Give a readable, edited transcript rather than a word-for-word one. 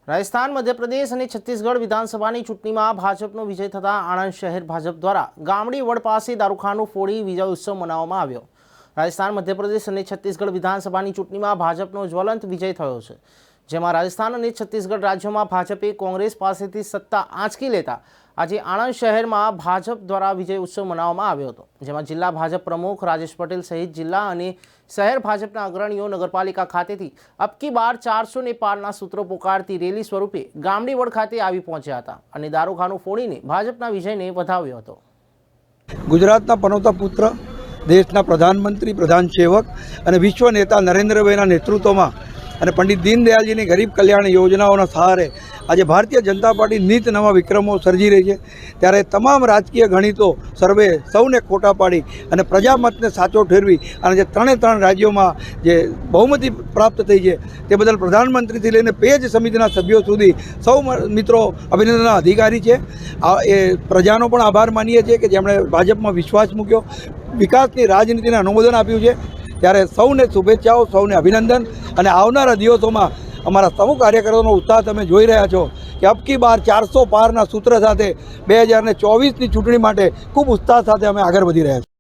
રાજસ્થાન, મધ્યપ્રદેશ અને છત્તીસગઢ વિધાનસભાની ચૂંટણીમાં ભાજપનો વિજય થતાં આણંદ શહેર ભાજપ દ્વારા ગામડી વડ પાસે દારૂખાનું ફોડી વિજય ઉત્સવ મનાવવામાં આવ્યો। રાજસ્થાન, મધ્યપ્રદેશ અને છત્તીસગઢ વિધાનસભાની ચૂંટણીમાં ભાજપનો જ્વલંત વિજય થયો છે, જેમાં રાજસ્થાન અને છત્તીસગઢ રાજ્યોમાં ભાજપે કોંગ્રેસ પાસેથી સત્તા આંચકી લેતા આજે આણંદ શહેરમાં ભાજપ દ્વારા વિજય ઉત્સવ મનાવવામાં આવ્યો હતો, જેમાં જિલ્લા ભાજપ પ્રમુખ રાજેશ પટેલ સહિત જિલ્લા અને શહેર ભાજપના અગ્રણીઓ નગરપાલિકા ખાતેથી અબકી બાર 400 ને પારના સૂત્રો પોકારતી રેલી સ્વરૂપે ગામડી વડ ખાતે આવી પહોંચ્યા હતા અને દારૂખાનું ફોડીને ભાજપના વિજયને વધાવ્યો હતો। ગુજરાતના પનોતા પુત્ર, દેશના પ્રધાનમંત્રી, પ્રધાન સેવક અને વિશ્વ નેતા નરેન્દ્રભાઈના નેતૃત્વમાં અને પંડિત દીનદયાળજીની ગરીબ કલ્યાણ યોજનાઓના સહારે આજે ભારતીય જનતા પાર્ટી નીત નવા વિક્રમો સર્જી રહી છે, ત્યારે તમામ રાજકીય ગણિતો સર્વે સૌને ખોટા પાડી અને પ્રજામતને સાચો ઠેરવી અને જે ત્રણ રાજ્યોમાં જે બહુમતી પ્રાપ્ત થઈ છે તે બદલ પ્રધાનમંત્રીથી લઈને પેજ સમિતિના સભ્યો સુધી સૌ મિત્રો અભિનંદનના અધિકારી છે। એ પ્રજાનો પણ આભાર માનીએ છીએ કે જેમણે ભાજપમાં વિશ્વાસ મૂક્યો, વિકાસની રાજનીતિને અનુમોદન આપ્યું છે। ત્યારે સૌને શુભેચ્છાઓ, સૌને અભિનંદન અને આવનારા દિવસોમાં અમારા સૌ કાર્યકરોનો ઉત્સાહ તમે જોઈ રહ્યા છો કે અબકી બાર 400 પારના સૂત્ર સાથે 2024ની ચૂંટણી માટે ખૂબ ઉત્સાહ સાથે અમે આગળ વધી રહ્યા છીએ।